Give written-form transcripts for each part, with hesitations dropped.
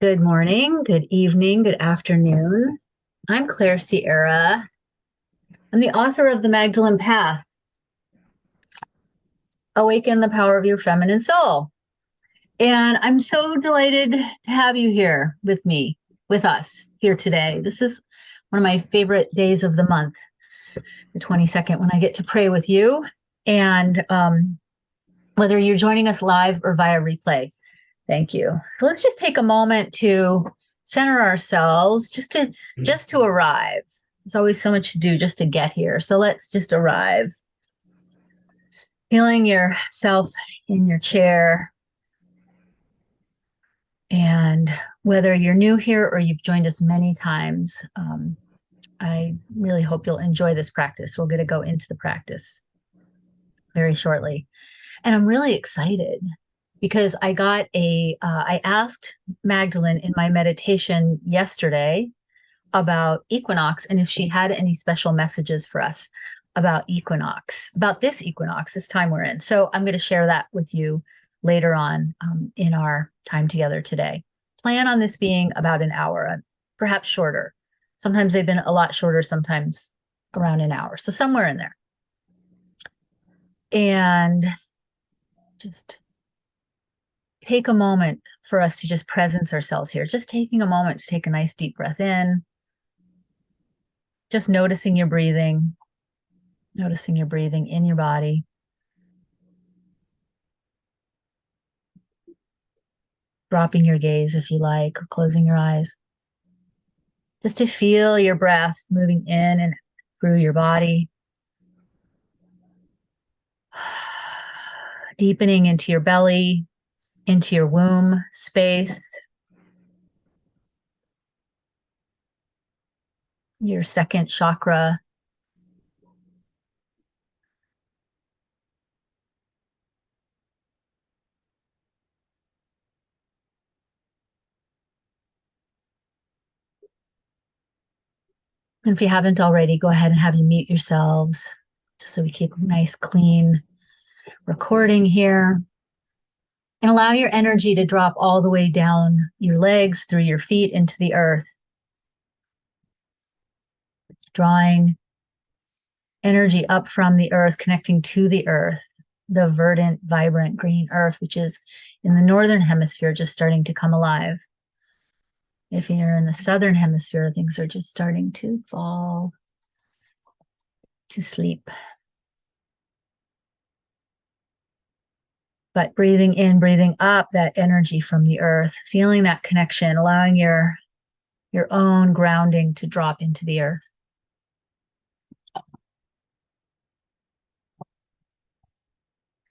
Good morning, good evening, good afternoon. I'm Claire Sierra. I'm the author of the Magdalene Path, Awaken the Power of Your Feminine Soul. And I'm so delighted to have you here with me, with us here today. This is one of my favorite days of the month, the 22nd, when I get to pray with you. And whether you're joining us live or via replay, thank you. So let's just take a moment to center ourselves, just to arrive. There's always so much to do just to get here. So let's just arrive. Feeling yourself in your chair. And whether you're new here or you've joined us many times, I really hope you'll enjoy this practice. We're going to go into the practice very shortly. And I'm really excited because I asked Magdalene in my meditation yesterday about equinox and if she had any special messages for us about this time we're in. So I'm going to share that with you later on in our time together today. Plan on this being about an hour, perhaps shorter. Sometimes they've been a lot shorter, sometimes around an hour. So somewhere in there. And just take a moment for us to just presence ourselves here. Just taking a moment to take a nice deep breath in. Just noticing your breathing in your body. Dropping your gaze if you like, or closing your eyes. Just to feel your breath moving in and through your body. Deepening into your belly, into your womb space. Your second chakra. And if you haven't already, go ahead and have you mute yourselves just so we keep a nice, clean recording here. And allow your energy to drop all the way down your legs, through your feet, into the earth. Drawing energy up from the earth, connecting to the earth, the verdant, vibrant green earth, which is in the northern hemisphere, just starting to come alive. If you're in the southern hemisphere, things are just starting to fall to sleep. But breathing in, breathing up that energy from the earth, feeling that connection, allowing your own grounding to drop into the earth.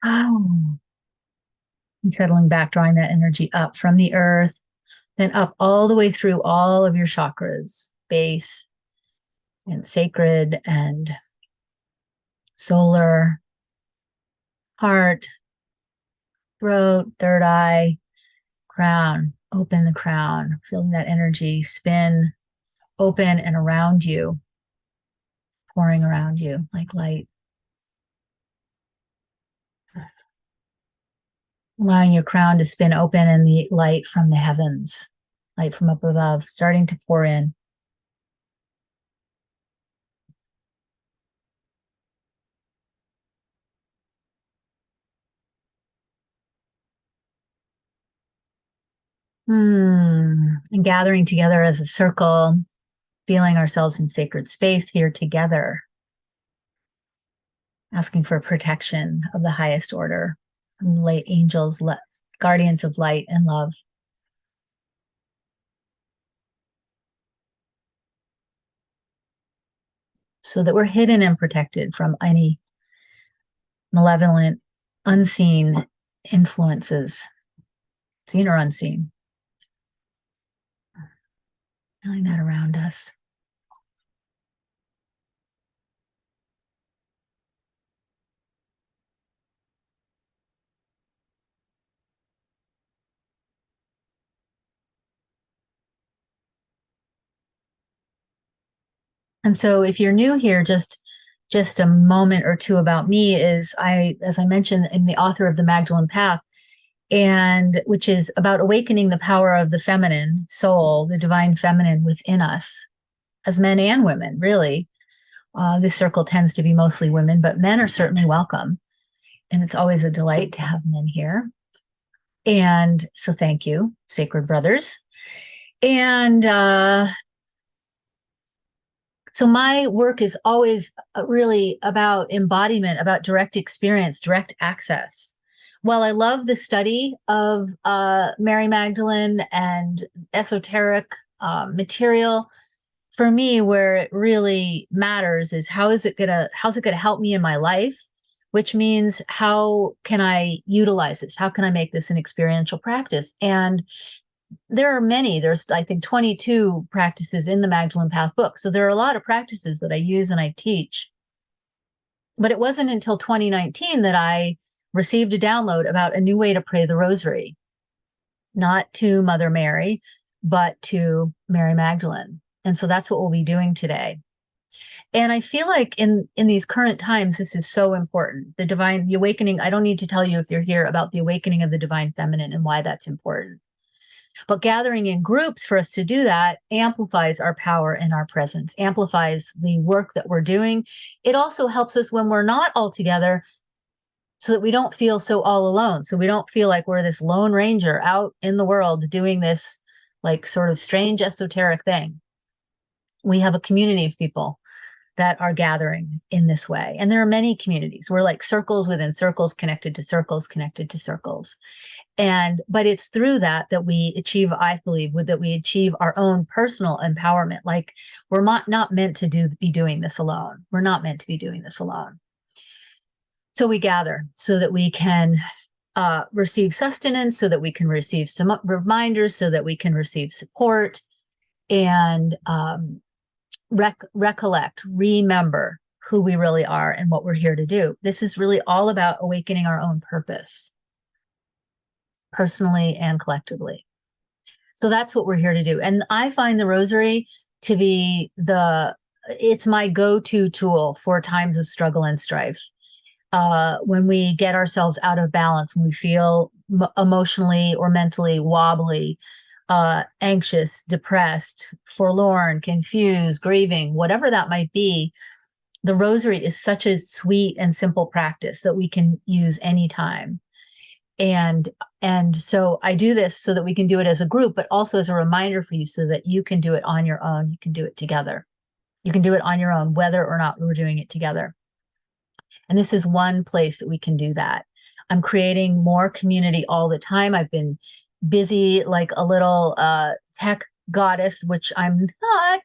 Oh. And settling back, drawing that energy up from the earth, then up all the way through all of your chakras, base and sacred and solar, heart, throat, third eye, crown. Open the crown, feeling that energy spin open and around you, pouring around you like light. Allowing your crown to spin open and the light from the heavens, light from up above, starting to pour in. And gathering together as a circle, feeling ourselves in sacred space here together, asking for protection of the highest order, from light angels, guardians of light and love. So that we're hidden and protected from any malevolent, unseen influences, seen or unseen. Feeling that around us. And so if you're new here, just a moment or two about me is as I mentioned, I'm the author of the Magdalene Path. and which is about awakening the power of the feminine soul, the divine feminine within us, as men and women, really. This circle tends to be mostly women, but men are certainly welcome. And it's always a delight to have men here. And so thank you, sacred brothers. And so my work is always really about embodiment, about direct experience, direct access. While I love the study of Mary Magdalene and esoteric material, for me, where it really matters is how's it gonna help me in my life, which means how can I utilize this? How can I make this an experiential practice? And there are many. There's, I think, 22 practices in the Magdalene Path book. So there are a lot of practices that I use and I teach. But it wasn't until 2019 that I received a download about a new way to pray the rosary, not to Mother Mary, but to Mary Magdalene. And so that's what we'll be doing today. And I feel like in these current times, this is so important. The awakening, I don't need to tell you if you're here about the awakening of the divine feminine and why that's important. But gathering in groups for us to do that amplifies our power and our presence, amplifies the work that we're doing. It also helps us when we're not all together so that we don't feel so all alone. So we don't feel like we're this lone ranger out in the world doing this like sort of strange esoteric thing. We have a community of people that are gathering in this way. And there are many communities. We're like circles within circles, connected to circles, connected to circles. But it's through that we achieve, I believe, that we achieve our own personal empowerment. Like we're not meant to be doing this alone. We're not meant to be doing this alone. So we gather so that we can receive sustenance, so that we can receive some reminders, so that we can receive support and recollect, remember who we really are and what we're here to do. This is really all about awakening our own purpose, personally and collectively. So that's what we're here to do. And I find the rosary to be it's my go-to tool for times of struggle and strife. When we get ourselves out of balance, when we feel emotionally or mentally wobbly, anxious, depressed, forlorn, confused, grieving, whatever that might be, the rosary is such a sweet and simple practice that we can use anytime. And so I do this so that we can do it as a group, but also as a reminder for you so that you can do it on your own. You can do it together. You can do it on your own, whether or not we're doing it together. And this is one place that we can do that. I'm creating more community all the time. I've been busy like a little tech goddess, which I'm not,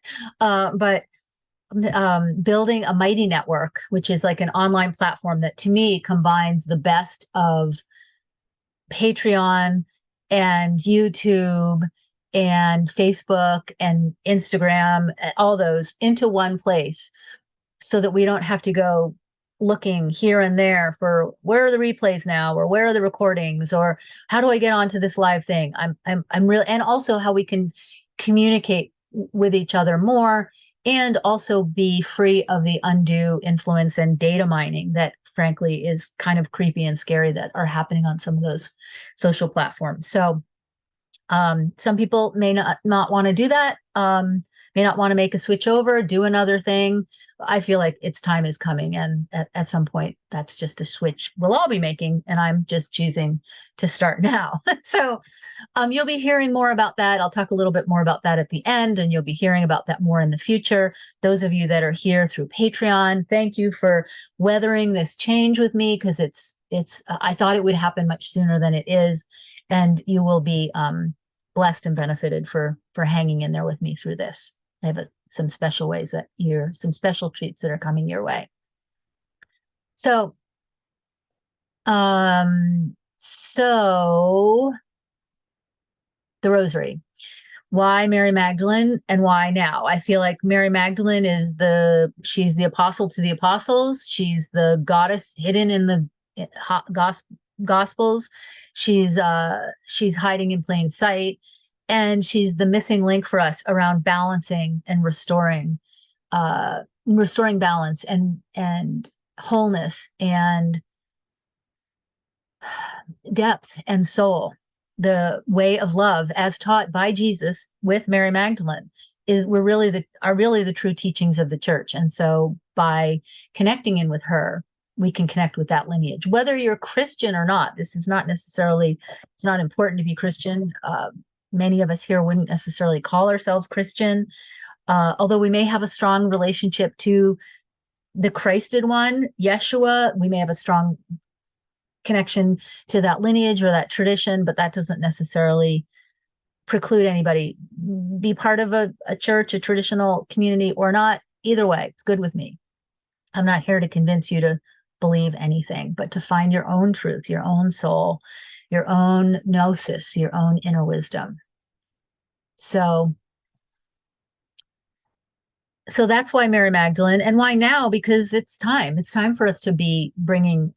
but building a mighty network, which is like an online platform that to me combines the best of Patreon and YouTube and Facebook and Instagram, all those into one place so that we don't have to go looking here and there for where are the replays now, or where are the recordings, or how do I get onto this live thing? I'm really, and also how we can communicate with each other more and also be free of the undue influence and data mining that frankly is kind of creepy and scary that are happening on some of those social platforms. So some people may not want to do that, may not want to make a switch over, do another thing. I feel like its time is coming. And at some point, that's just a switch we'll all be making. And I'm just choosing to start now. So you'll be hearing more about that. I'll talk a little bit more about that at the end, and you'll be hearing about that more in the future. Those of you that are here through Patreon, thank you for weathering this change with me, because I thought it would happen much sooner than it is. And you will be blessed and benefited for hanging in there with me through this. I have some special ways some special treats that are coming your way. So, the rosary. Why Mary Magdalene and why now? I feel like Mary Magdalene she's the apostle to the apostles. She's the goddess hidden in the Gospels. She's hiding in plain sight, and she's the missing link for us around balancing and restoring balance and wholeness and depth and soul. The way of love as taught by Jesus with Mary Magdalene are really the true teachings of the church. And so by connecting in with her, we can connect with that lineage, whether you're Christian or not. This is not necessarily, it's not important to be Christian. Many of us here wouldn't necessarily call ourselves Christian, although we may have a strong relationship to the Christed one, Yeshua. We may have a strong connection to that lineage or that tradition, but that doesn't necessarily preclude anybody be part of a church, a traditional community or not. Either way, it's good with me. I'm not here to convince you to believe anything, but to find your own truth, your own soul, your own gnosis, your own inner wisdom. So that's why Mary Magdalene, and why now? Because it's time. It's time for us to be bringing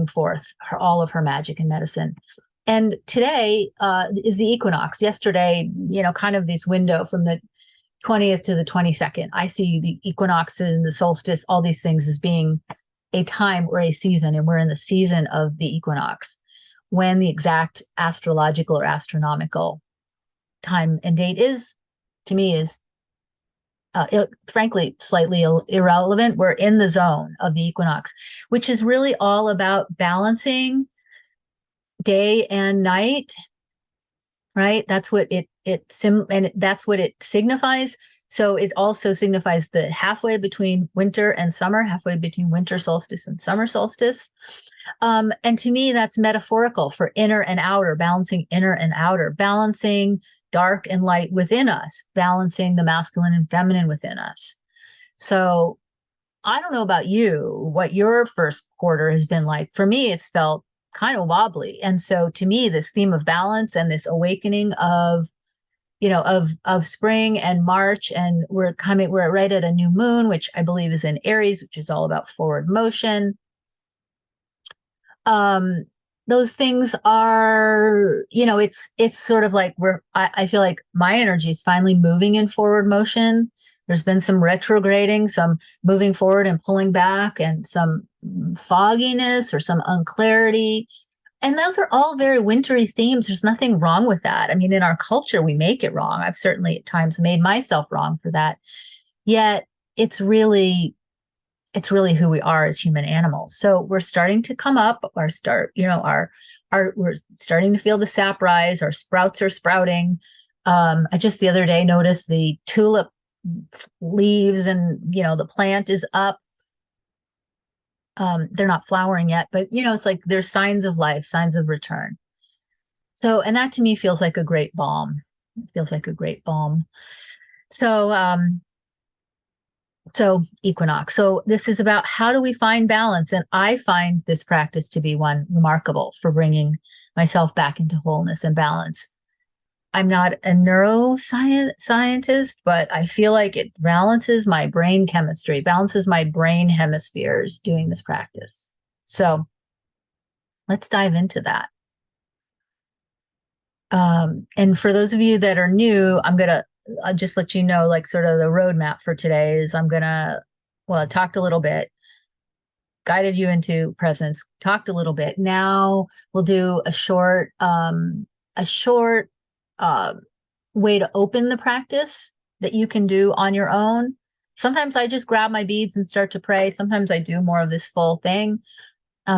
forth all of her magic and medicine. And today is the equinox. Yesterday, kind of this window from the 20th to the 22nd. I see the equinox and the solstice, all these things as being a time or a season, and we're in the season of the equinox, when the exact astrological or astronomical time and date is, to me, is frankly, slightly irrelevant. We're in the zone of the equinox, which is really all about balancing day and night, right? That's what that's what it signifies. So it also signifies the halfway between winter and summer, halfway between winter solstice and summer solstice. And to me, that's metaphorical for inner and outer, balancing inner and outer, balancing dark and light within us, balancing the masculine and feminine within us. So I don't know about you, what your first quarter has been like. For me, it's felt kind of wobbly. And so to me, this theme of balance and this awakening of spring and March, and we're right at a new moon, which I believe is in Aries, which is all about forward motion. Those things are, it's sort of like I feel like my energy is finally moving in forward motion. There's been some retrograding, some moving forward and pulling back, and some fogginess or some unclarity. And those are all very wintry themes. There's nothing wrong with that. I mean, in our culture, we make it wrong. I've certainly at times made myself wrong for that. Yet it's really who we are as human animals. So we're starting to come up, we're starting to feel the sap rise, our sprouts are sprouting. I just the other day noticed the tulip leaves, and the plant is up. They're not flowering yet, but it's like there's signs of life, signs of return. So, and that to me feels like a great balm. It feels like a great balm. So equinox. So this is about how do we find balance? And I find this practice to be one remarkable for bringing myself back into wholeness and balance. I'm not a neuroscientist, but I feel like it balances my brain chemistry, balances my brain hemispheres doing this practice. So let's dive into that. And for those of you that are new, I'll just let you know, like sort of the roadmap for today is I talked a little bit, guided you into presence, talked a little bit. Now we'll do a short way to open the practice that you can do on your own. Sometimes I just grab my beads and start to pray. Sometimes I do more of this full thing.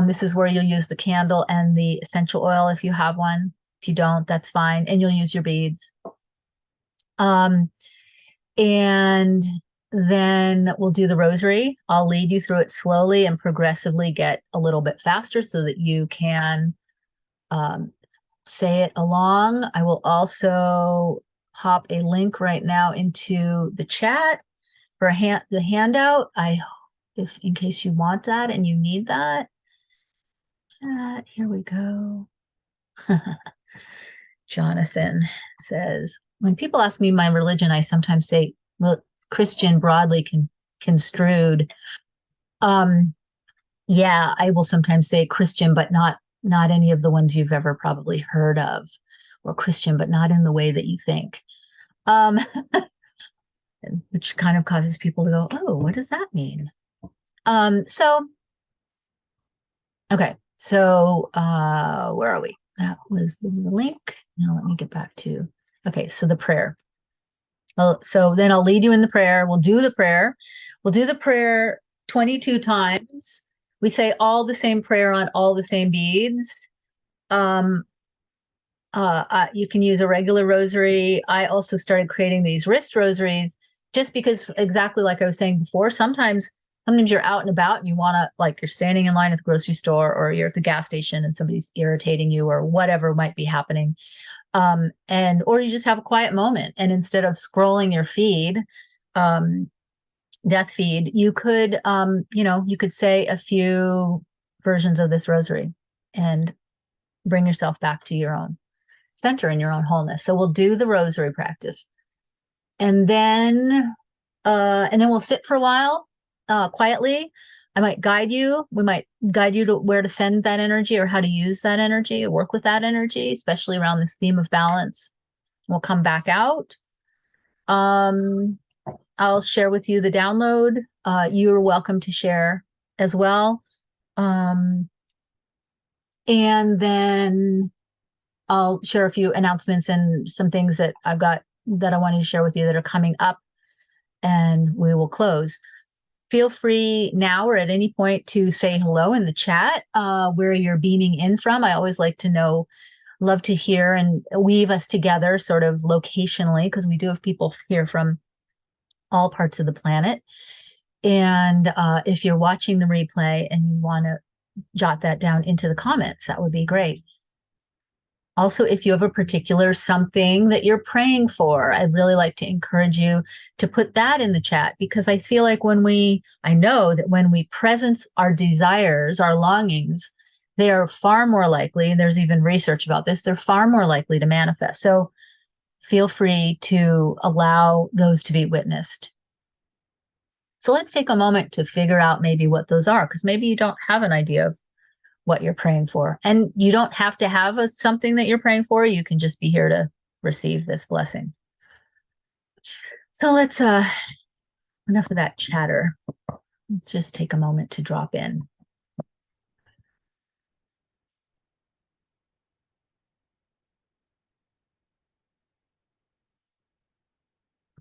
This is where you'll use the candle and the essential oil if you have one. If you don't, that's fine. And you'll use your beads. And then we'll do the rosary. I'll lead you through it slowly and progressively get a little bit faster so that you can say it along. I will also pop a link right now into the chat for the handout. If in case you want that and you need that. Here we go. Jonathan says, when people ask me my religion, I sometimes say Christian broadly construed. Yeah, I will sometimes say Christian, but not any of the ones you've ever probably heard of, or Christian, but not in the way that you think. Which kind of causes people to go, oh, what does that mean? Okay, So where are we? That was the link. Now let me get back to, okay, so the prayer. Well, so then I'll lead you in the prayer. We'll do the prayer. We'll do the prayer 22 times. We say all the same prayer on all the same beads. Um, you can use a regular rosary. I also started creating these wrist rosaries just because, exactly like I was saying before, sometimes you're out and about and you want to, like, you're standing in line at the grocery store or you're at the gas station and somebody's irritating you or whatever might be happening. And or you just have a quiet moment, and instead of scrolling your feed, um, death feed, you could say a few versions of this rosary and bring yourself back to your own center and your own wholeness. So we'll do the rosary practice, and then we'll sit for a while, quietly. I might guide you. We might guide you to where to send that energy or how to use that energy or work with that energy, especially around this theme of balance. We'll come back out. I'll share with you the download. You're welcome to share as well. And then I'll share a few announcements and some things that I've got that I wanted to share with you that are coming up, and we will close. Feel free now or at any point to say hello in the chat, where you're beaming in from. I always like to know, love to hear and weave us together sort of locationally, because we do have people here from all parts of the planet. And if you're watching the replay and you want to jot that down into the comments, that would be great. Also, if you have a particular something that you're praying for, I'd really like to encourage you to put that in the chat, because I feel like I know that when we presence our desires, our longings, they are far more likely, and there's even research about this, they're far more likely to manifest. So feel free to allow those to be witnessed. So let's take a moment to figure out maybe what those are, because maybe you don't have an idea of what you're praying for. And you don't have to have something that you're praying for. You can just be here to receive this blessing. So let's, enough of that chatter. Let's just take a moment to drop in.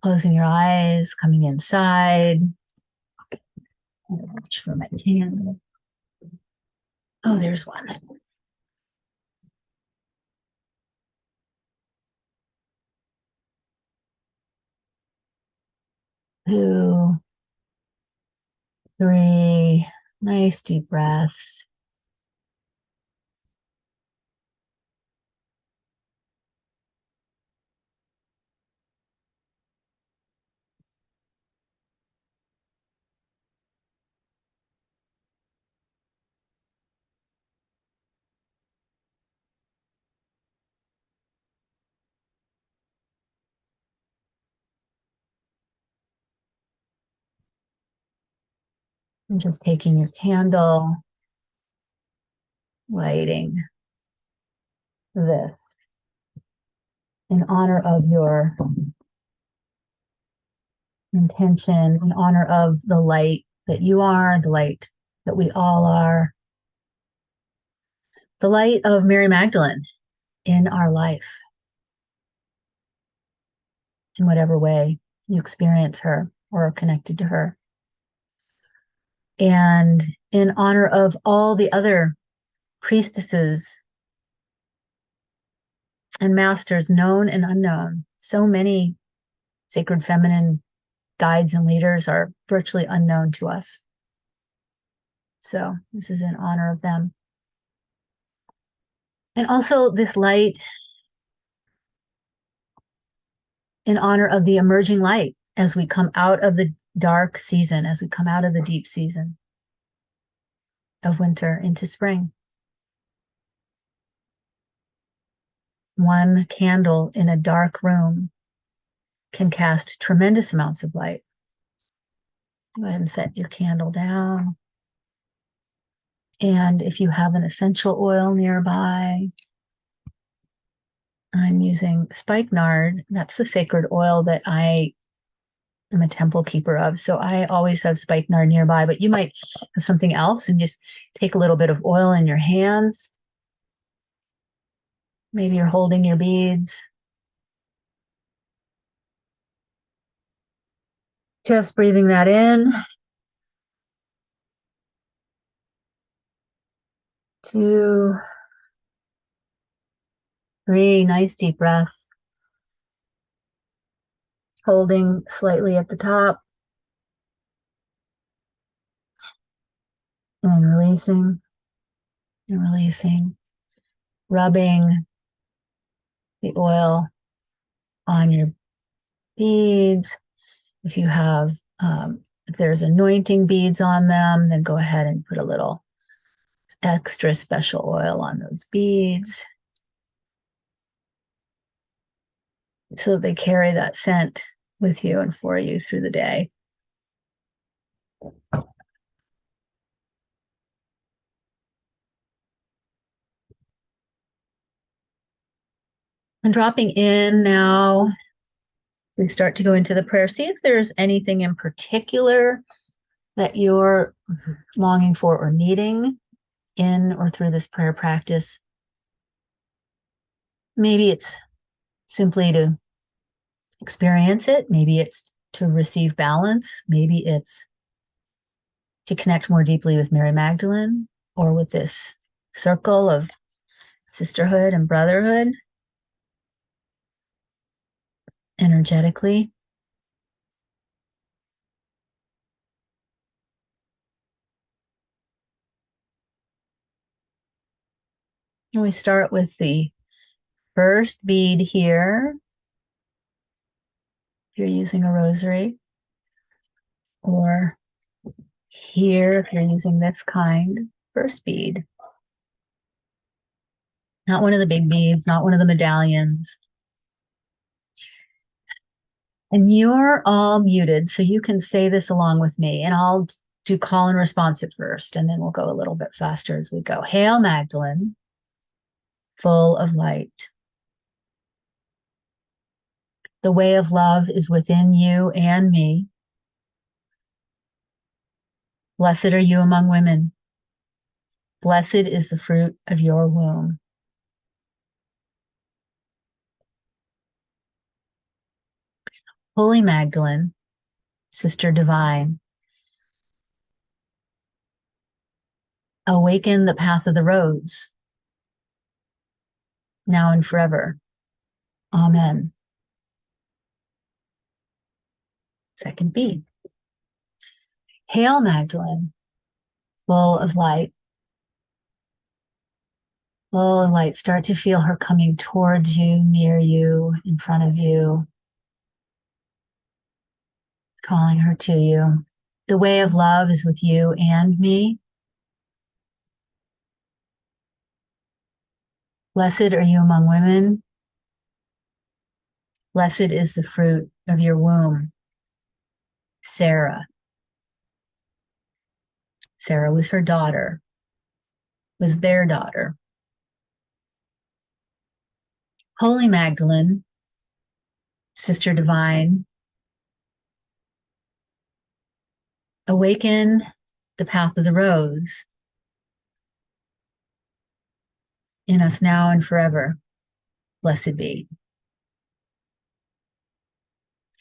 Closing your eyes, coming inside. Reach for my candle. Oh, there's one. 2, 3, nice deep breaths. And just taking your candle, lighting this in honor of your intention, in honor of the light that you are, the light that we all are, the light of Mary Magdalene in our life, in whatever way you experience her or are connected to her. And in honor of all the other priestesses and masters, known and unknown. So many sacred feminine guides and leaders are virtually unknown to us. So this is in honor of them. And also this light in honor of the emerging light as we come out of the dark season, as we come out of the deep season of winter into spring. One candle in a dark room can cast tremendous amounts of light. Go ahead and set your candle down. And if you have an essential oil nearby, I'm using spikenard. That's the sacred oil that I I'm a temple keeper of. So I always have spikenard nearby, but you might have something else and just take a little bit of oil in your hands. Maybe you're holding your beads. Just breathing that in. 2, 3, nice deep breaths. Holding slightly at the top. And releasing and releasing. Rubbing the oil on your beads. If you have, if there's anointing beads on them, then go ahead and put a little extra special oil on those beads so they carry that scent with you and for you through the day. And dropping in now, we start to go into the prayer. See if there's anything in particular that you're longing for or needing in or through this prayer practice. Maybe it's simply to experience it. Maybe it's to receive balance. Maybe it's to connect more deeply with Mary Magdalene or with this circle of sisterhood and brotherhood energetically. And we start with the first bead here. If you're using a rosary, or here if you're using this kind, first bead. Not one of the big beads, not one of the medallions. And you're all muted, so you can say this along with me, and I'll do call and response at first, and then we'll go a little bit faster as we go. Hail, Magdalene, full of light. The way of love is within you and me. Blessed are you among women. Blessed is the fruit of your womb. Holy Magdalene, Sister Divine, awaken the path of the rose, now and forever. Amen. Second bead. Hail, Magdalene, full of light. Full of light. Start to feel her coming towards you, near you, in front of you, calling her to you. The way of love is with you and me. Blessed are you among women. Blessed is the fruit of your womb. Sarah. Sarah was her daughter, was their daughter. Holy Magdalene, Sister Divine, awaken the path of the rose in us now and forever. Blessed be.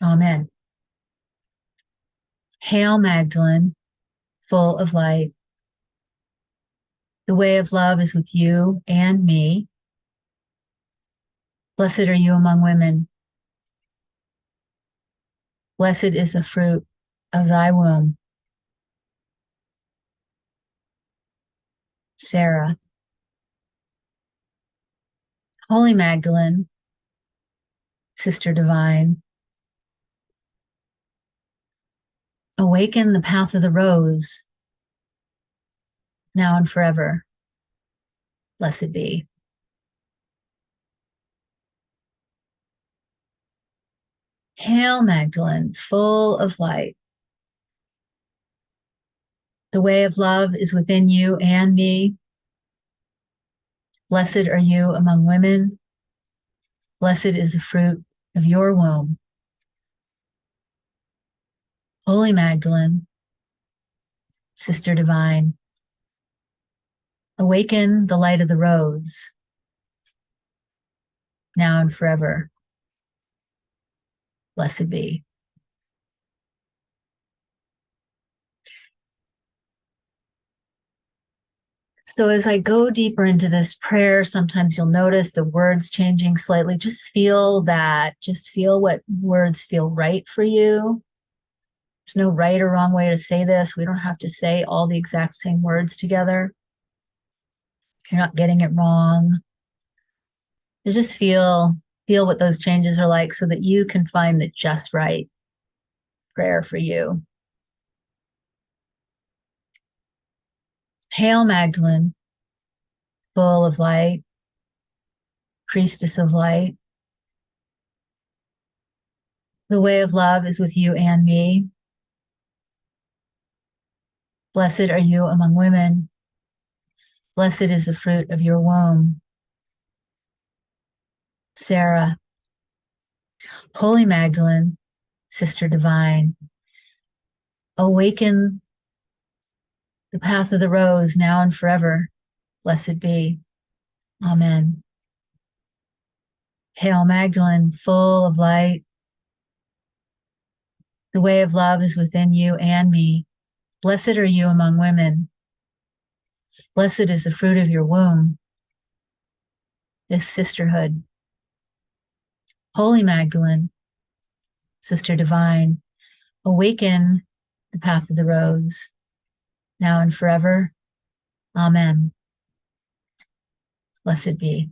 Amen. Hail, Magdalene, full of light. The way of love is with you and me. Blessed are you among women. Blessed is the fruit of thy womb. Sarah. Holy Magdalene, Sister Divine, awaken the path of the rose, now and forever. Blessed be. Hail, Magdalene, full of light. The way of love is within you and me. Blessed are you among women. Blessed is the fruit of your womb. Holy Magdalene, Sister Divine, awaken the light of the rose, now and forever. Blessed be. So as I go deeper into this prayer, sometimes you'll notice the words changing slightly. Just feel that. Just feel what words feel right for you. There's no right or wrong way to say this. We don't have to say all the exact same words together. If you're not getting it wrong, you just feel what those changes are like so that you can find the just right prayer for you. Hail Magdalene, full of light, priestess of light. The way of love is with you and me. Blessed are you among women. Blessed is the fruit of your womb. Sarah, Holy Magdalene, Sister Divine, awaken the path of the rose now and forever. Blessed be. Amen. Hail Magdalene, full of light. The way of love is within you and me. Blessed are you among women. Blessed is the fruit of your womb, this sisterhood. Holy Magdalene, Sister Divine, awaken the path of the rose, now and forever. Amen. Blessed be.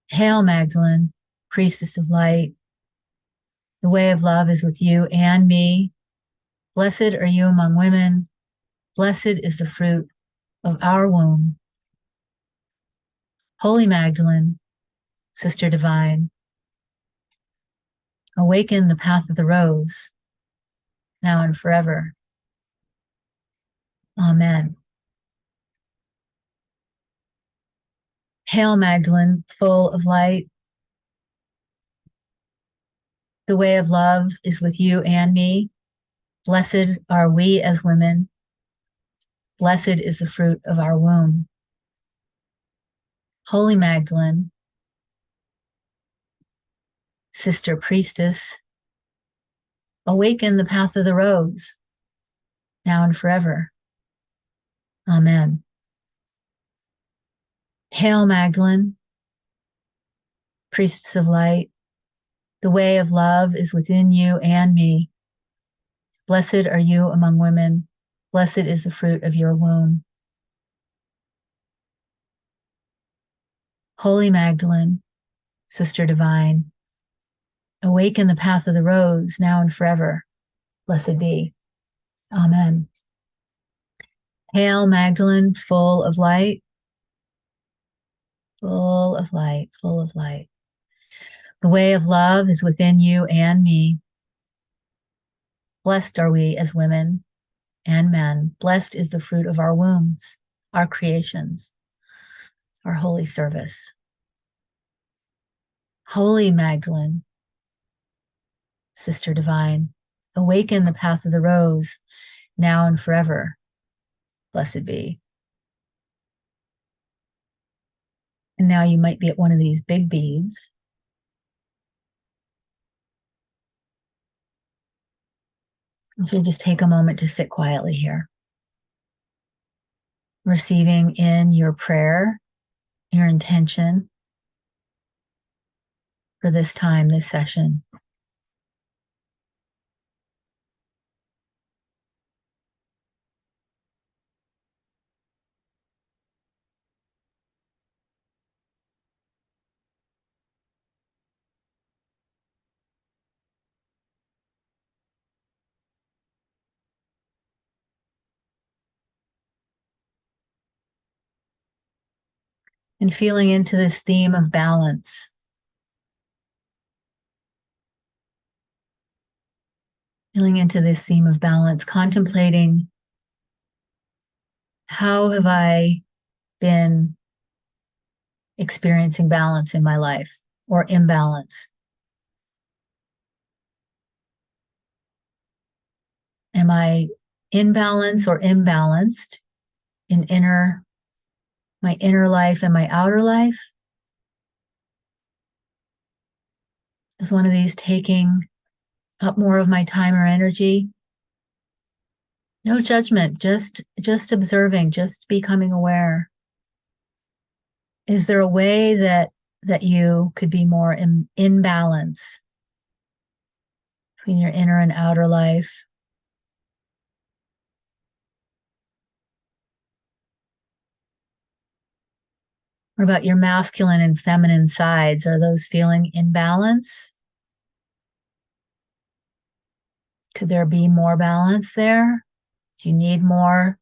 Hail Magdalene, priestess of light. The way of love is with you and me. Blessed are you among women. Blessed is the fruit of our womb. Holy Magdalene, Sister Divine, awaken the path of the rose, now and forever. Amen. Hail Magdalene, full of light. The way of love is with you and me. Blessed are we as women. Blessed is the fruit of our womb. Holy Magdalene, Sister Priestess, awaken the path of the rose, now and forever. Amen. Hail Magdalene, Priestess of light. The way of love is within you and me. Blessed are you among women. Blessed is the fruit of your womb. Holy Magdalene, Sister Divine, awaken the path of the rose, now and forever. Blessed be. Amen. Hail Magdalene, full of light. Full of light, full of light. The way of love is within you and me. Blessed are we as women and men. Blessed is the fruit of our wombs, our creations, our holy service. Holy Magdalene, Sister Divine, awaken the path of the rose, now and forever. Blessed be. And now you might be at one of these big beads. So just take a moment to sit quietly here, receiving in your prayer, your intention for this time, this session. And feeling into this theme of balance. Feeling into this theme of balance, contemplating how have I been experiencing balance in my life or imbalance? Am I in balance or imbalanced in my inner life and my outer life? Is one of these taking up more of my time or energy? No judgment, just observing, just becoming aware. Is there a way that you could be more in balance between your inner and outer life? What about your masculine and feminine sides? Are those feeling in balance? Could there be more balance there? Do you need more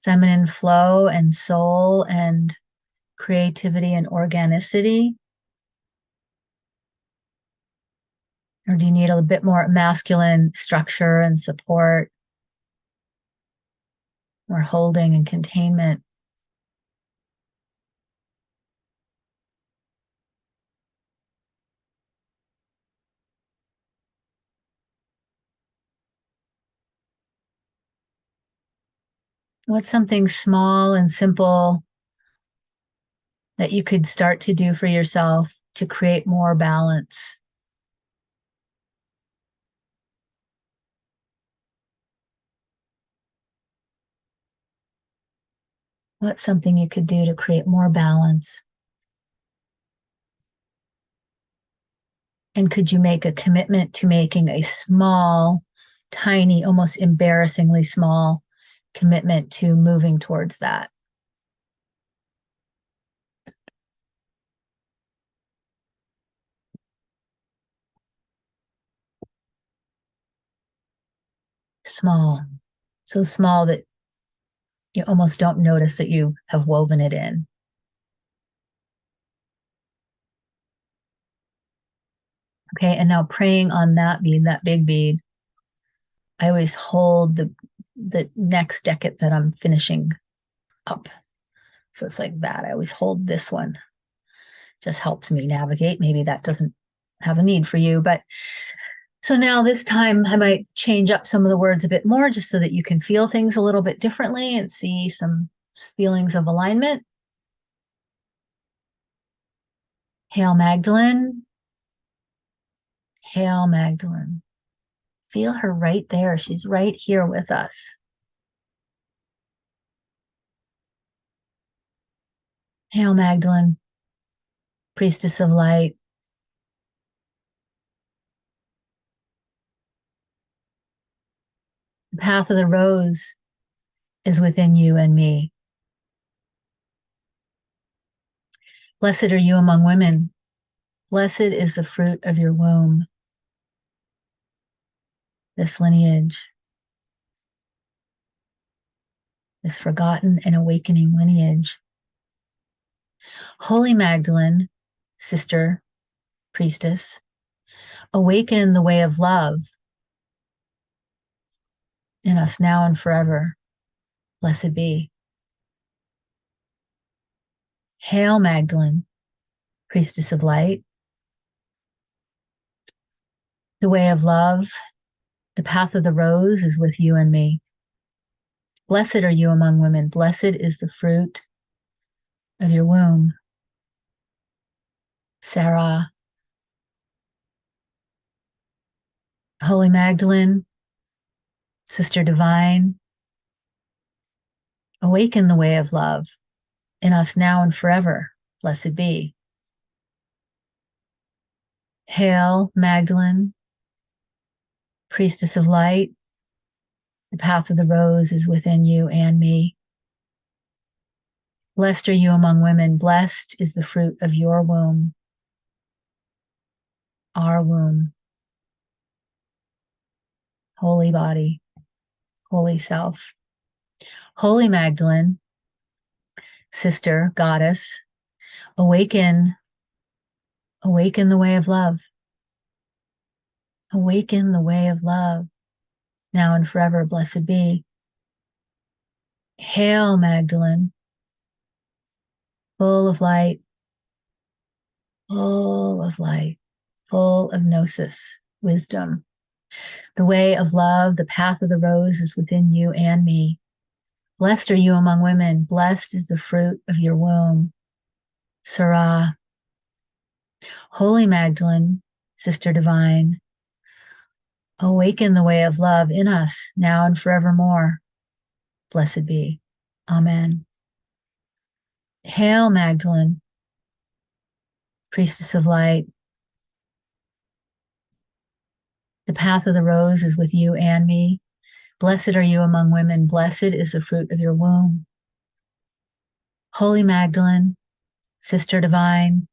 feminine flow and soul and creativity and organicity? Or do you need a bit more masculine structure and support, more holding and containment? What's something small and simple that you could start to do for yourself to create more balance? What's something you could do to create more balance? And could you make a commitment to making a small, tiny, almost embarrassingly small commitment to moving towards that? Small, so small that you almost don't notice that you have woven it in. Okay, and now praying on that bead, that big bead, I always hold the next decade that I'm finishing up. So it's like that. I always hold this one. Just helps me navigate. Maybe that doesn't have a need for you, but so now this time I might change up some of the words a bit more just so that you can feel things a little bit differently and see some feelings of alignment. Hail Magdalene. Hail Magdalene. Feel her right there. She's right here with us. Hail Magdalene, priestess of light. The path of the rose is within you and me. Blessed are you among women. Blessed is the fruit of your womb, this lineage, this forgotten and awakening lineage. Holy Magdalene, sister, priestess, awaken the way of love in us now and forever. Blessed be. Hail Magdalene, priestess of light, the way of love, the path of the rose is with you and me. Blessed are you among women. Blessed is the fruit of your womb. Sarah. Holy Magdalene, sister divine, awaken the way of love in us now and forever. Blessed be. Hail Magdalene, priestess of light, the path of the rose is within you and me. Blessed are you among women. Blessed is the fruit of your womb, our womb. Holy body, holy self. Holy Magdalene, sister, goddess, awaken the way of love. Awaken the way of love, now and forever. Blessed be. Hail Magdalene, full of light, full of light, full of gnosis, wisdom. The way of love, the path of the rose is within you and me. Blessed are you among women. Blessed is the fruit of your womb. Sarah. Holy Magdalene, Sister Divine, awaken the way of love in us now and forevermore. Blessed be. Amen. Hail, Magdalene, Priestess of Light. The path of the rose is with you and me. Blessed are you among women. Blessed is the fruit of your womb. Holy Magdalene, Sister Divine.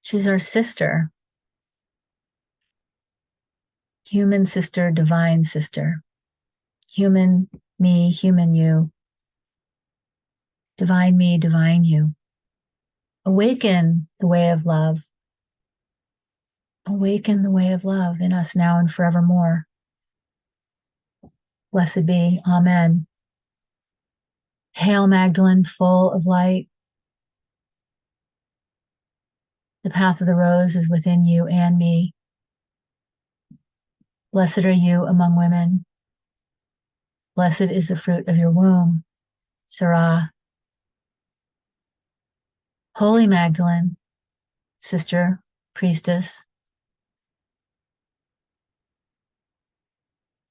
She's our sister. Human sister, divine sister. Human me, human you. Divine me, divine you. Awaken the way of love. Awaken the way of love in us now and forevermore. Blessed be. Amen. Hail, Magdalene, full of light. The path of the rose is within you and me. Blessed are you among women. Blessed is the fruit of your womb. Sarah. Holy Magdalene, sister, priestess,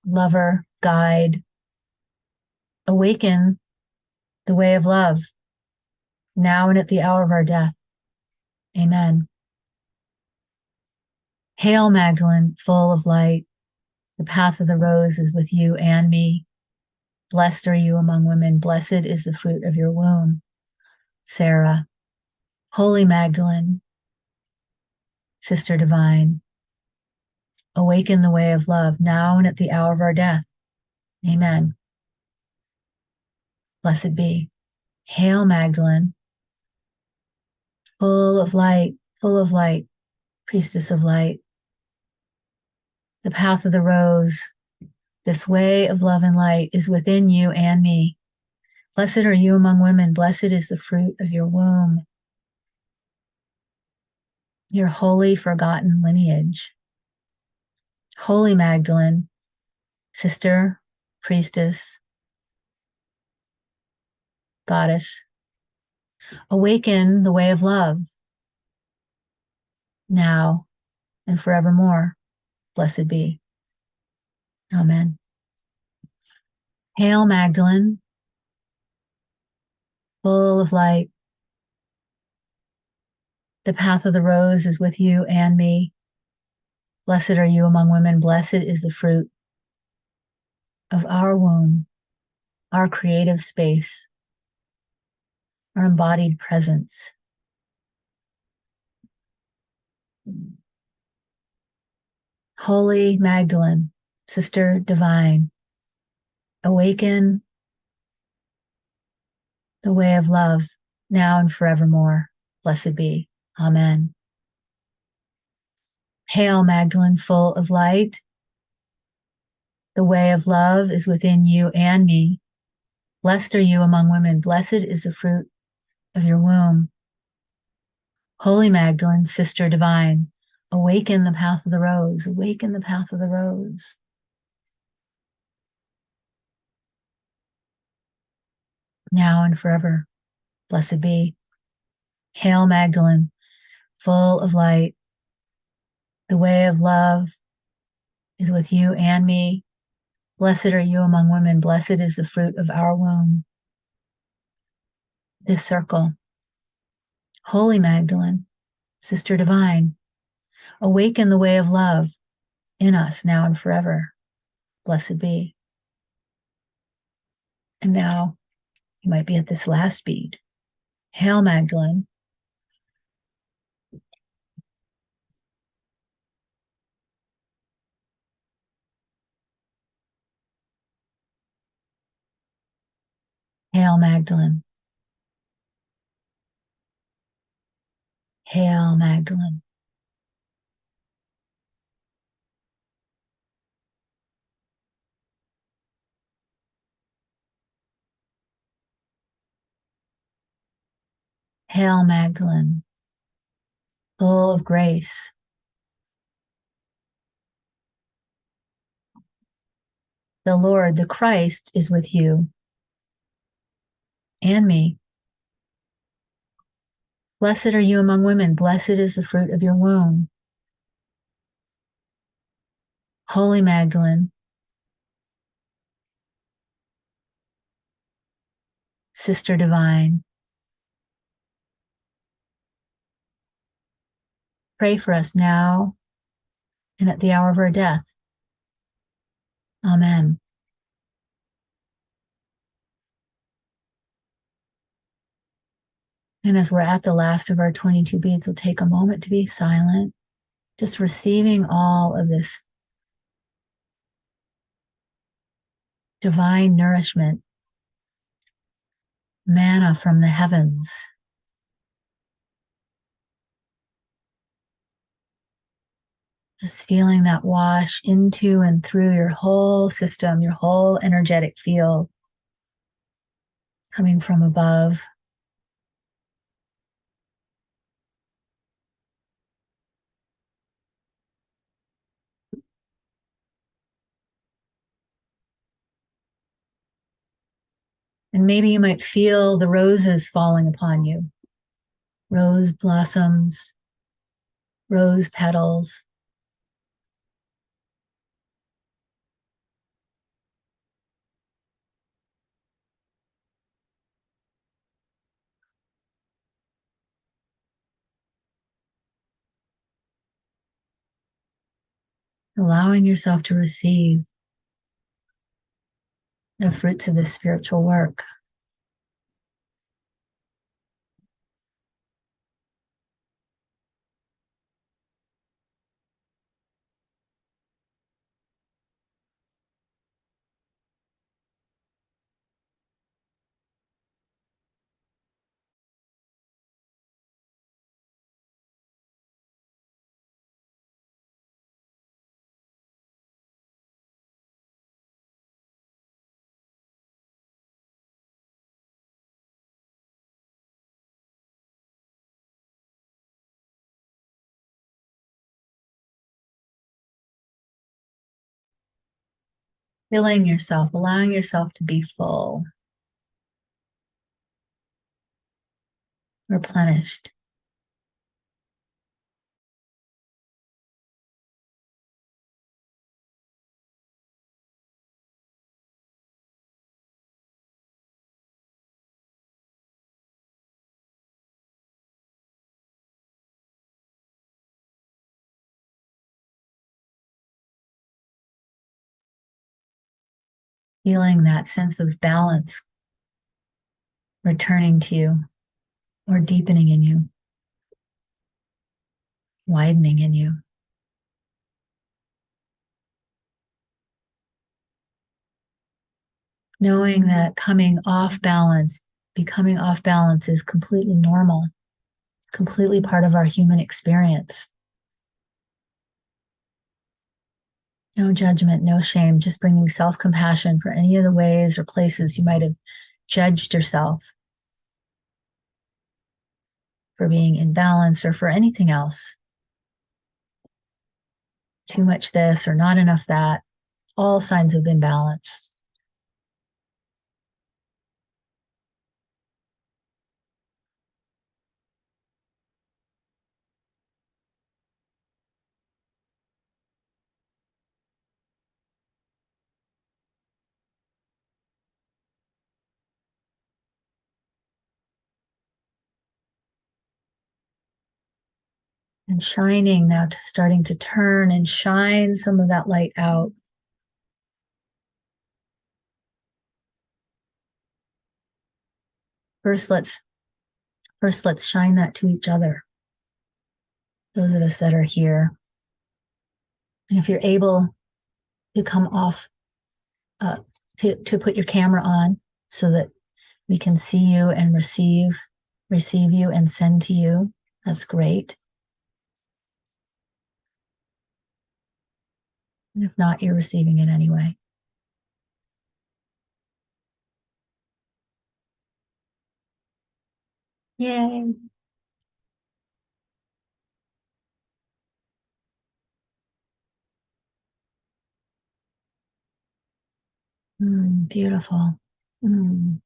lover, guide. Awaken the way of love now and at the hour of our death. Amen. Hail, Magdalene, full of light. The path of the rose is with you and me. Blessed are you among women. Blessed is the fruit of your womb. Sarah. Holy Magdalene, Sister Divine, awaken the way of love now and at the hour of our death. Amen. Blessed be. Hail, Magdalene, full of light, priestess of light. The path of the rose, this way of love and light, is within you and me. Blessed are you among women. Blessed is the fruit of your womb. Your holy, forgotten lineage. Holy Magdalene, sister, priestess, goddess, awaken the way of love now and forevermore. Blessed be. Amen. Hail, Magdalene, full of light. The path of the rose is with you and me. Blessed are you among women. Blessed is the fruit of our womb, our creative space, our embodied presence. Holy Magdalene, Sister Divine, awaken the way of love now and forevermore. Blessed be. Amen. Hail, Magdalene, full of light. The way of love is within you and me. Blessed are you among women. Blessed is the fruit of your womb. Holy Magdalene, Sister Divine, awaken the path of the rose. Awaken the path of the rose. Now and forever. Blessed be. Hail, Magdalene, full of light. The way of love is with you and me. Blessed are you among women. Blessed is the fruit of our womb. This circle. Holy Magdalene, Sister Divine, awaken the way of love in us now and forever. Blessed be. And now you might be at this last bead. Hail, Magdalene. Hail, Magdalene. Hail, Magdalene. Hail, Magdalene, full of grace. The Lord, the Christ, is with you and me. Blessed are you among women. Blessed is the fruit of your womb. Holy Magdalene, Sister Divine, pray for us now and at the hour of our death. Amen. And as we're at the last of our 22 beads, we'll take a moment to be silent, just receiving all of this divine nourishment, manna from the heavens. Just feeling that wash into and through your whole system, your whole energetic field, coming from above. And maybe you might feel the roses falling upon you, rose blossoms, rose petals. Allowing yourself to receive the fruits of this spiritual work. Filling yourself, allowing yourself to be full, replenished. Feeling that sense of balance returning to you or deepening in you, widening in you. Knowing that becoming off balance is completely normal, completely part of our human experience. No judgment, no shame, just bringing self-compassion for any of the ways or places you might have judged yourself for being in balance or for anything else. Too much this or not enough that, all signs of imbalance. And shining now to starting to turn and shine some of that light out. First, let's shine that to each other. Those of us that are here. And if you're able to come off, to put your camera on so that we can see you and receive you and send to you, that's great. And if not, you're receiving it anyway. Yay. Beautiful. Mm.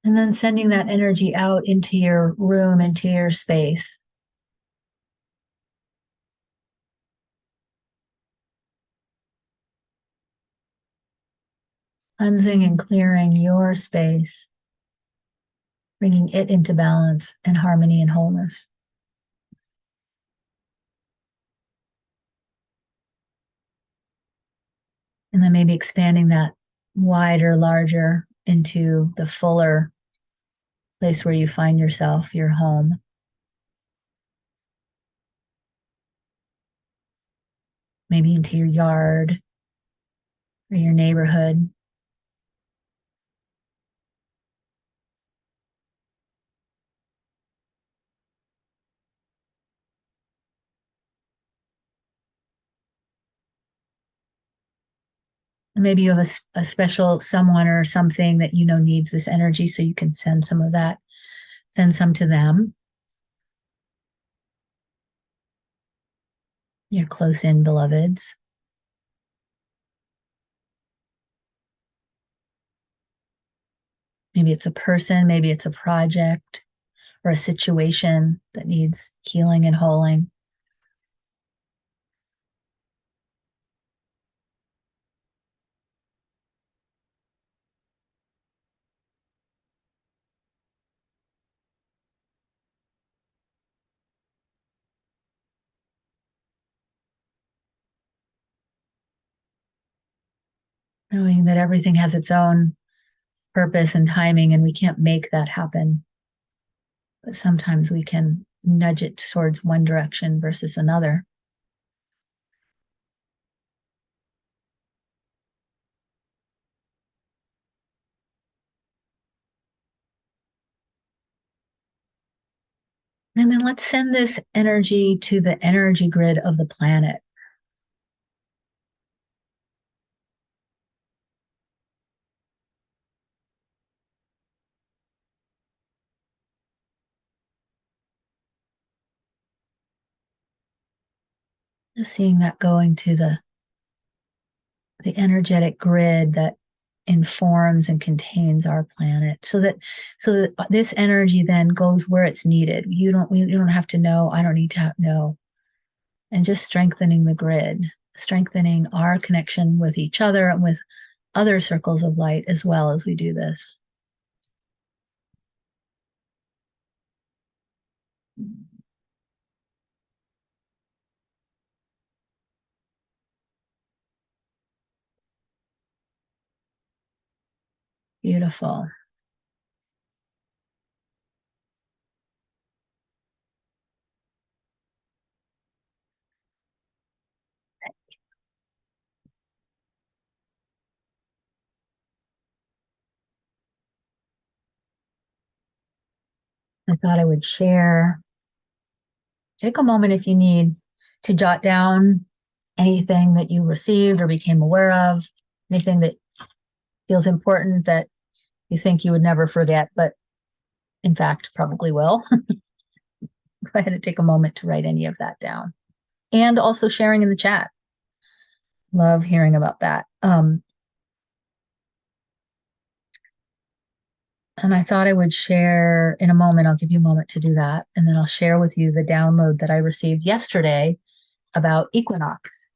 And then sending that energy out into your room, into your space, cleansing and clearing your space, bringing it into balance and harmony and wholeness. And then maybe expanding that wider, larger into the fuller place where you find yourself, your home, maybe into your yard or your neighborhood. And maybe you have a special someone or something that you know needs this energy, so you can send some of that, send some to them, your close in beloveds. Maybe it's a person, maybe it's a project or a situation that needs healing and holding. Knowing that everything has its own purpose and timing, and we can't make that happen. But sometimes we can nudge it towards one direction versus another. And then let's send this energy to the energy grid of the planet. Just seeing that going to the energetic grid that informs and contains our planet, so that this energy then goes where it's needed. You don't have to know. I don't need to know. And just strengthening the grid, strengthening our connection with each other and with other circles of light as well as we do this. Beautiful. I thought I would share. Take a moment if you need to jot down anything that you received or became aware of, anything that feels important that you think you would never forget, but in fact probably will. Go ahead and take a moment to write any of that down. And also sharing in the chat. Love hearing about that. And I thought I would share in a moment. I'll give you a moment to do that. And then I'll share with you the download that I received yesterday about equinox.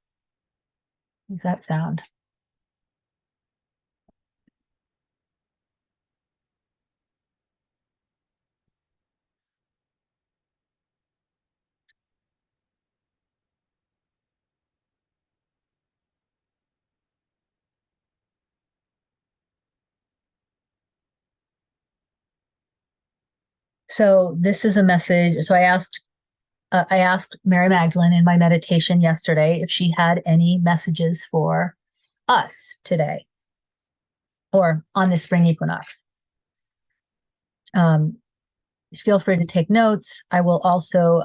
How does that sound? So this is a message. So I asked Mary Magdalene in my meditation yesterday if she had any messages for us today or on the spring equinox. Um, Feel free to take notes. I will also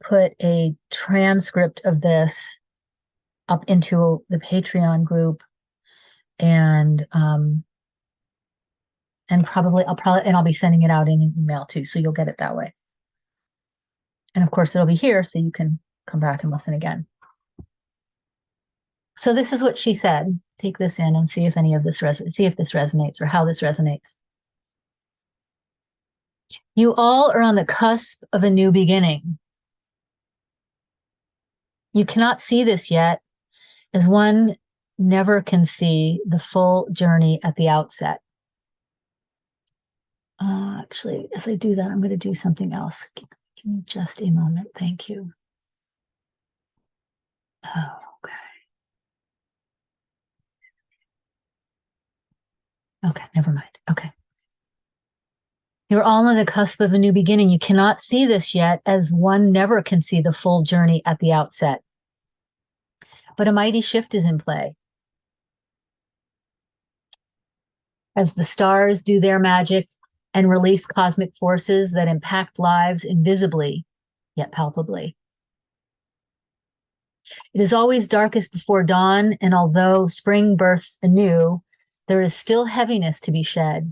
put a transcript of this up into the Patreon group, and I'll be sending it out in an email too, so you'll get it that way. And of course, it'll be here, so you can come back and listen again. So this is what she said. Take this in and see if any of this see if this resonates or how this resonates. You all are on the cusp of a new beginning. You cannot see this yet, as one never can see the full journey at the outset. Actually, as I do that, I'm going to do something else. Give me just a moment. Thank you. Oh, okay. Okay, never mind. Okay. You're all on the cusp of a new beginning. You cannot see this yet, as one never can see the full journey at the outset. But a mighty shift is in play. As the stars do their magic and release cosmic forces that impact lives invisibly, yet palpably. It is always darkest before dawn, and although spring births anew, there is still heaviness to be shed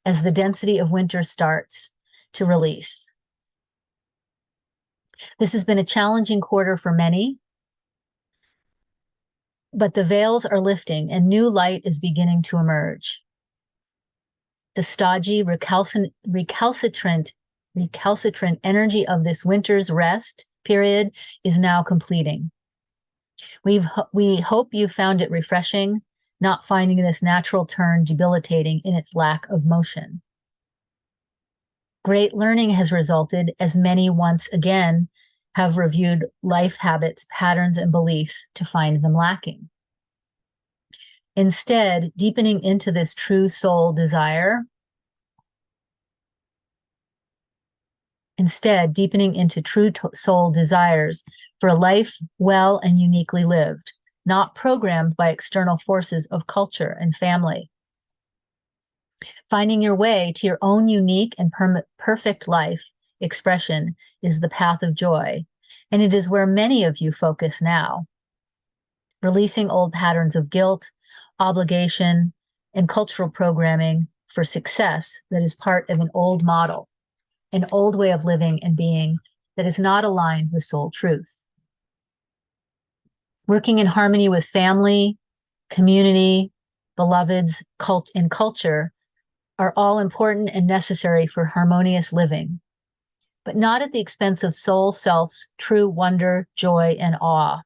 as the density of winter starts to release. This has been a challenging quarter for many, but the veils are lifting and new light is beginning to emerge. The stodgy, recalcitrant energy of this winter's rest period is now completing. We hope you found it refreshing, not finding this natural turn debilitating in its lack of motion. Great learning has resulted, as many once again have reviewed life habits, patterns, and beliefs to find them lacking. Instead, deepening into this true soul desire, soul desires for a life well and uniquely lived, not programmed by external forces of culture and family. Finding your way to your own unique and perfect life expression is the path of joy, and it is where many of you focus now. Releasing old patterns of guilt, obligation, and cultural programming for success that is part of an old model, an old way of living and being that is not aligned with soul truth. Working in harmony with family, community, beloveds, and culture are all important and necessary for harmonious living, but not at the expense of soul self's true wonder, joy, and awe.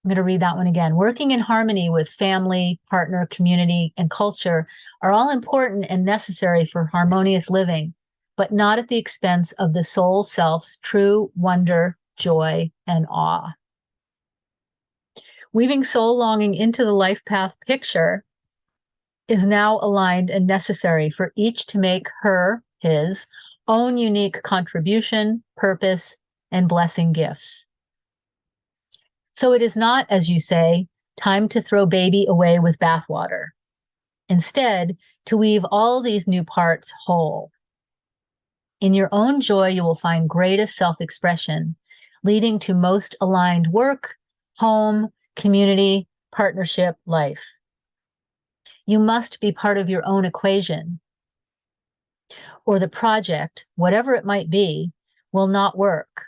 I'm going to read that one again. Working in harmony with family, partner, community, and culture are all important and necessary for harmonious living, but not at the expense of the soul self's true wonder, joy, and awe. Weaving soul longing into the life path picture is now aligned and necessary for each to make his own unique contribution, purpose, and blessing gifts. So it is not, as you say, time to throw baby away with bathwater. Instead, to weave all these new parts whole. In your own joy, you will find greatest self-expression, leading to most aligned work, home, community, partnership, life. You must be part of your own equation, or the project, whatever it might be, will not work.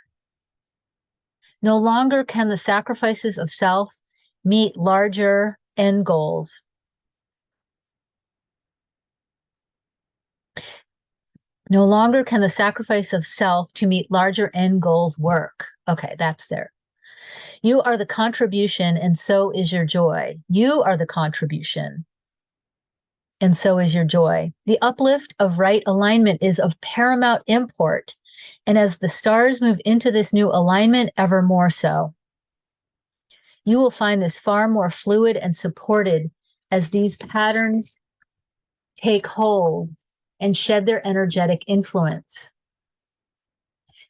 No longer can the sacrifices of self meet larger end goals. No longer can the sacrifice of self to meet larger end goals work. Okay, that's there. You are the contribution, and so is your joy. You are the contribution, and so is your joy. The uplift of right alignment is of paramount import, and as the stars move into this new alignment, ever more so. You will find this far more fluid and supported as these patterns take hold and shed their energetic influence.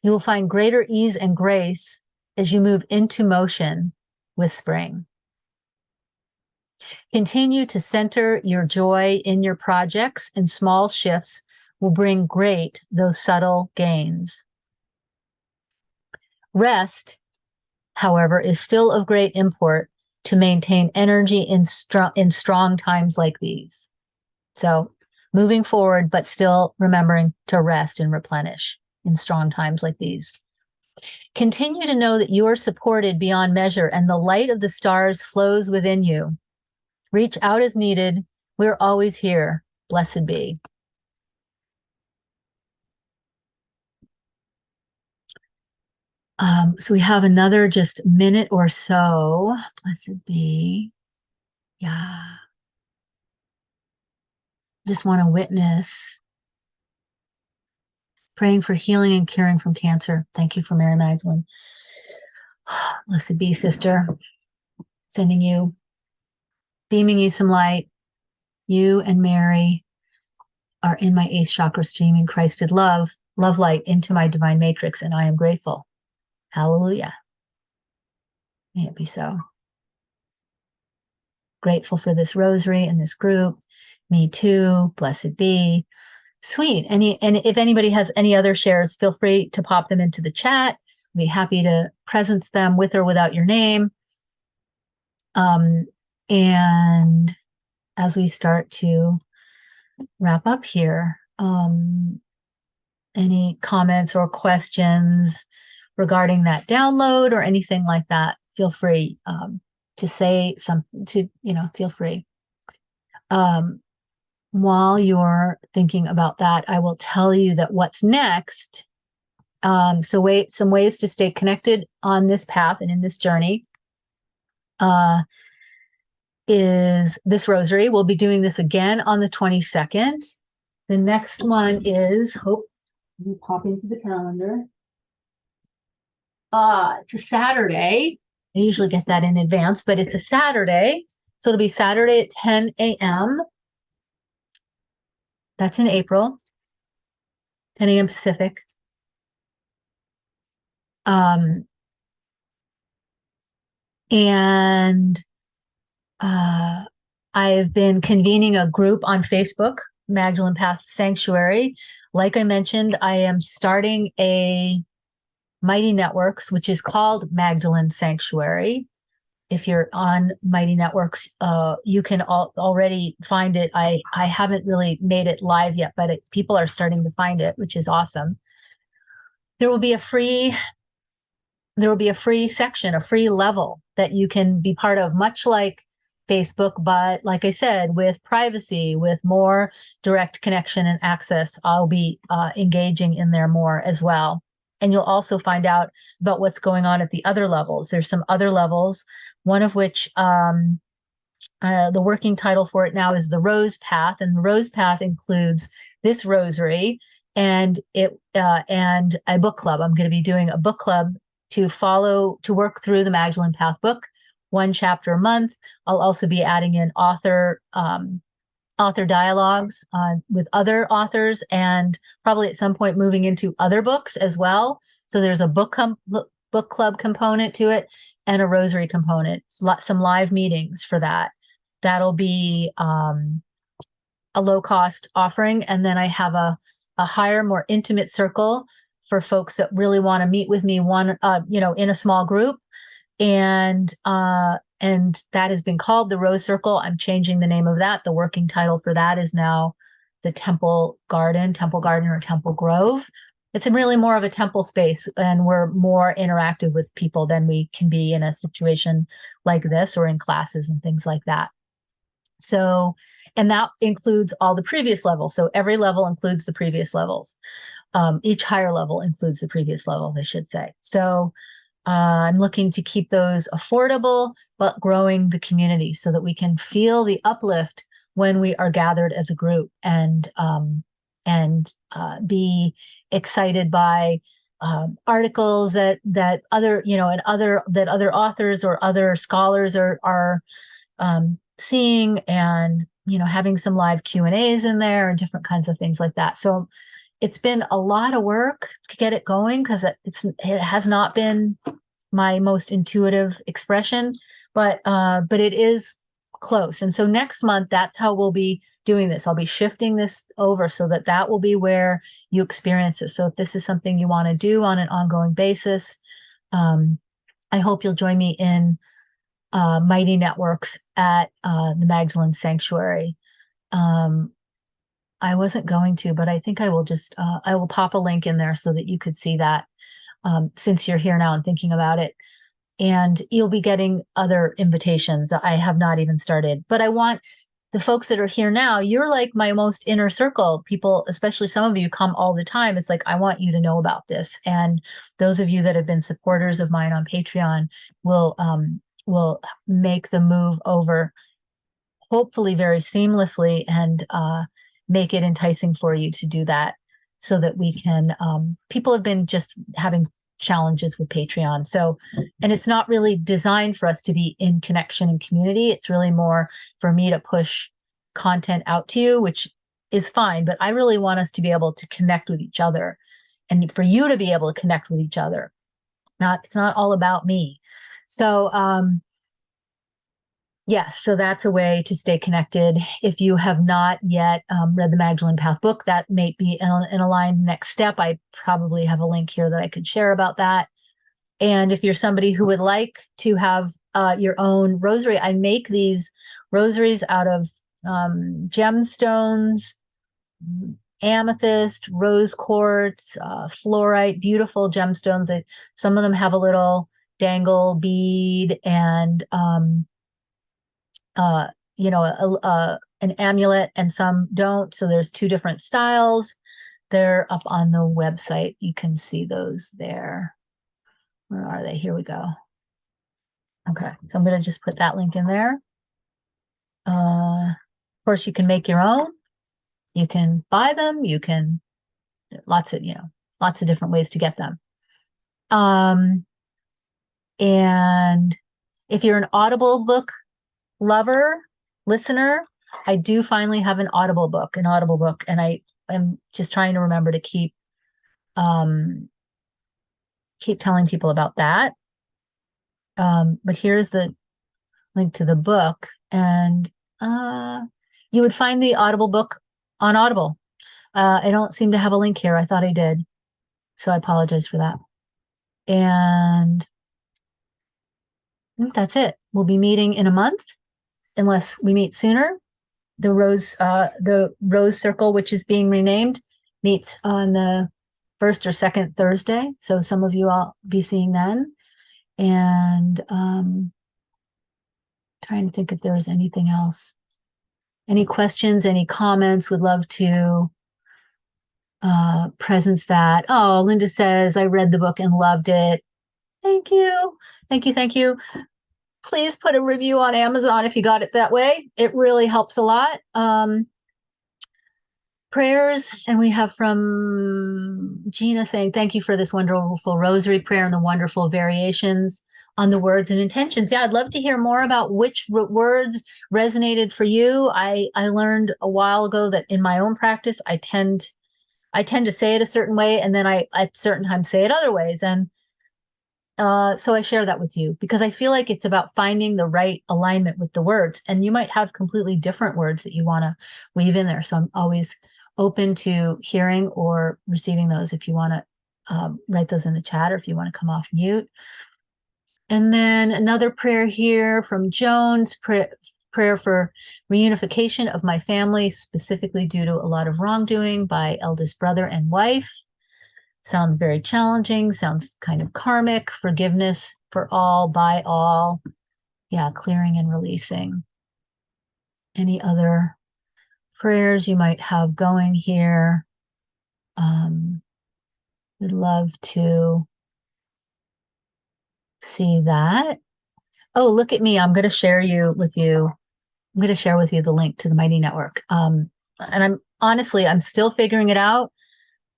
You will find greater ease and grace as you move into motion with spring. Continue to center your joy in your projects, and small shifts will bring great, though subtle, gains. Rest however, is still of great import to maintain energy in strong times like these. So moving forward, but still remembering to rest and replenish in strong times like these. Continue to know that you are supported beyond measure and the light of the stars flows within you. Reach out as needed. We're always here. Blessed be. So we have another just minute or so. Blessed be. Yeah. Just want to witness praying for healing and curing from cancer. Thank you for Mary Magdalene. Blessed be, sister. Sending you, beaming you some light. You and Mary are in my 8th chakra streaming Christed love light into my divine matrix, and I am grateful. Hallelujah. May it be so. Grateful for this rosary and this group. Me too. Blessed be. Sweet. And if anybody has any other shares, feel free to pop them into the chat. I'd be happy to presence them with or without your name. And as we start to wrap up here, any comments or questions regarding that download or anything like that, feel free to say something, feel free. While you're thinking about that, I will tell you that what's next. Some ways to stay connected on this path and in this journey is this rosary. We'll be doing this again on the 22nd. The next one is, let me pop into the calendar. It's a Saturday. I usually get that in advance, but it's a Saturday. So it'll be Saturday at 10 a.m. That's in April, 10 a.m. Pacific. And I've been convening a group on Facebook, Magdalene Path Sanctuary. Like I mentioned, I am starting a Mighty Networks, which is called Magdalene Sanctuary. If you're on Mighty Networks, you can already find it. I haven't really made it live yet, but people are starting to find it, which is awesome. There will be a free section, a free level that you can be part of, much like Facebook, but like I said, with privacy, with more direct connection and access. I'll be engaging in there more as well. And you'll also find out about what's going on at the other levels. There's some other levels, one of which the working title for it now is the Rose Path, and the Rose Path includes this rosary and a book club. I'm going to be doing a book club to work through the Magdalene Path book, 1 chapter a month. I'll also be adding in author dialogues with other authors, and probably at some point moving into other books as well. So there's a book club component to it and a rosary component, some live meetings for that. That'll be a low-cost offering. And then I have a higher, more intimate circle for folks that really want to meet with me in a small group. And that has been called the Rose Circle. I'm changing the name of that. The working title for that is now the Temple Garden or Temple Grove. It's really more of a temple space, and we're more interactive with people than we can be in a situation like this or in classes and things like that. So, and that includes all the previous levels. So every level includes the previous levels. Each higher level includes the previous levels, I should say. So I'm looking to keep those affordable, but growing the community so that we can feel the uplift when we are gathered as a group, and be excited by articles that other authors or other scholars are seeing, and having some live Q&As in there and different kinds of things like that. So it's been a lot of work to get it going, because it has not been my most intuitive expression, but it is close. And so next month, that's how we'll be doing this. I'll be shifting this over so that will be where you experience it. So if this is something you want to do on an ongoing basis, I hope you'll join me in Mighty Networks at the Magdalene Sanctuary. I wasn't going to, but I think I will just, I will pop a link in there so that you could see that since you're here now and thinking about it. And you'll be getting other invitations. I have not even started, but I want the folks that are here now, you're like my most inner circle people, especially some of you come all the time. It's like, I want you to know about this. And those of you that have been supporters of mine on Patreon will make the move over, hopefully very seamlessly, and make it enticing for you to do that so that we can, people have been just having challenges with Patreon. So, and it's not really designed for us to be in connection and community. It's really more for me to push content out to you, which is fine, but I really want us to be able to connect with each other and for you to be able to connect with each other. It's not all about me. So, yes, so that's a way to stay connected. If you have not yet read the Magdalene Path book, that may be an aligned next step. I probably have a link here that I could share about that. And if you're somebody who would like to have your own rosary, I make these rosaries out of gemstones, amethyst, rose quartz, fluorite, beautiful gemstones. Some of them have a little dangle bead and an amulet, and some don't. So there's two different styles. They're up on the website. You can see those there. Where are they? Here we go. Okay, so I'm going to just put that link in there. Of course, you can make your own. You can buy them. You can, lots of different ways to get them. And if you're an Audible book listener, I do finally have an Audible book, and I'm just trying to remember to keep telling people about that. But here's the link to the book, and you would find the Audible book on Audible. I don't seem to have a link here. I thought I did, so I apologize for that. And I think that's it. We'll be meeting in a month, unless we meet sooner. The Rose Circle, which is being renamed, meets on the first or second Thursday. So some of you I'll be seeing then. And trying to think if there was anything else. Any questions, any comments? Would love to presence that. Oh, Linda says, I read the book and loved it. Thank you. Thank you. Thank you. Please put a review on Amazon if you got it that way. It really helps a lot. Prayers, and we have from Gina saying, thank you for this wonderful rosary prayer and the wonderful variations on the words and intentions. Yeah, I'd love to hear more about which words resonated for you. I learned a while ago that in my own practice, I tend to say it a certain way, and then I at certain times say it other ways. And so I share that with you because I feel like it's about finding the right alignment with the words, and you might have completely different words that you want to weave in there. So I'm always open to hearing or receiving those if you want to write those in the chat or if you want to come off mute. And then another prayer here from Jones, prayer for reunification of my family, specifically due to a lot of wrongdoing by eldest brother and wife. Sounds very challenging, sounds kind of karmic. Forgiveness for all, by all. Yeah, clearing and releasing. Any other prayers you might have going here? Would love to see that. Oh, look at me. I'm going to share with you the link to the Mighty Network. And I'm still figuring it out.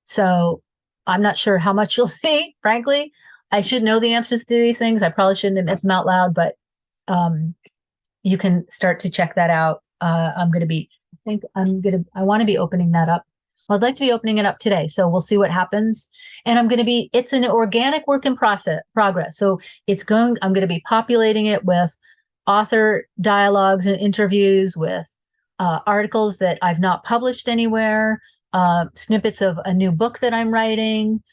So I'm not sure how much you'll see, frankly. I should know the answers to these things. I probably shouldn't admit them out loud, but you can start to check that out. I want to be opening that up. Well, I'd like to be opening it up today. So we'll see what happens. And it's an organic work in progress. So I'm going to be populating it with author dialogues and interviews, with articles that I've not published anywhere, snippets of a new book that I'm writing,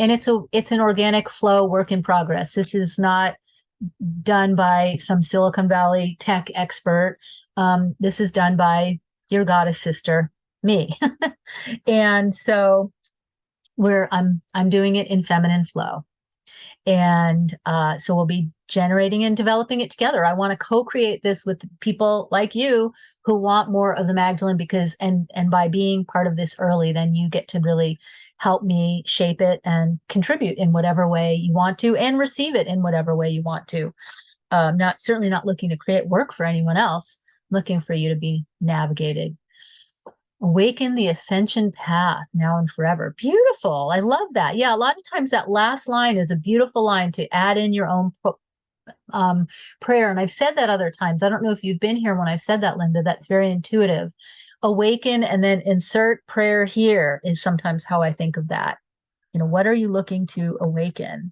and it's an organic flow, work in progress. This is not done by some Silicon Valley tech expert. This is done by your goddess sister, me. And so I'm doing it in feminine flow. And so we'll be generating and developing it together. I want to co-create this with people like you who want more of the Magdalene, because and by being part of this early, then you get to really help me shape it and contribute in whatever way you want to, and receive it in whatever way you want to. Certainly not looking to create work for anyone else, looking for you to be navigated. Awaken the ascension path now and forever. Beautiful. I love that. Yeah, a lot of times that last line is a beautiful line to add in your own prayer. And I've said that other times. I don't know if you've been here when I've said that, Linda. That's very intuitive. Awaken and then insert prayer here is sometimes how I think of that. What are you looking to awaken?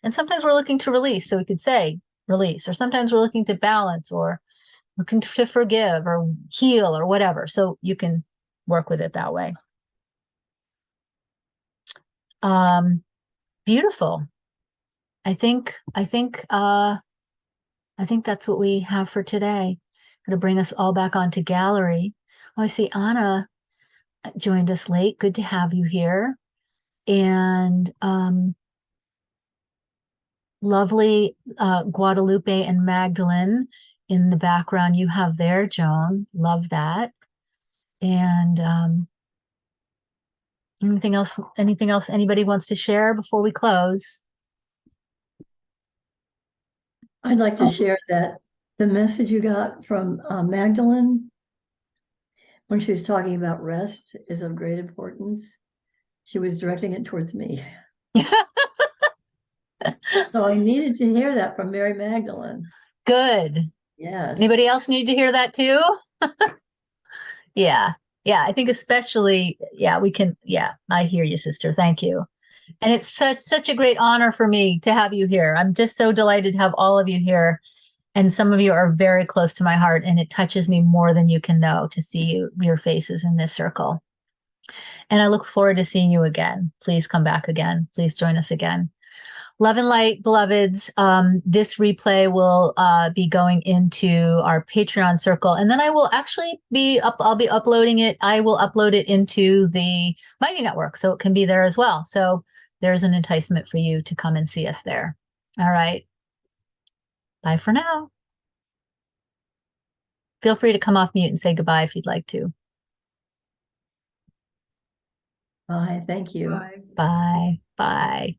And sometimes we're looking to release. So we could say release, or sometimes we're looking to balance, or looking to forgive or heal or whatever. So you can work with it that way. Beautiful. I think that's what we have for today. Going to bring us all back onto gallery. Oh, I see Anna joined us late. Good to have you here. And lovely Guadalupe and Magdalene in the background you have there, Joan. Love that. And anything else anybody wants to share before we close? I'd like to share that the message you got from Magdalene when she was talking about rest is of great importance. She was directing it towards me. So I needed to hear that from Mary Magdalene. Good. Yes. Anybody else need to hear that too? Yeah. Yeah. I think especially, I hear you, sister. Thank you. And it's such a great honor for me to have you here. I'm just so delighted to have all of you here. And some of you are very close to my heart, and it touches me more than you can know to see your faces in this circle. And I look forward to seeing you again. Please come back again. Please join us again. Love and light, beloveds. This replay will be going into our Patreon circle, and then I will actually I'll be uploading it. I will upload it into the Mighty Network, so it can be there as well. So there's an enticement for you to come and see us there. All right. Bye for now. Feel free to come off mute and say goodbye if you'd like to. Bye. Thank you. Bye. Bye. Bye.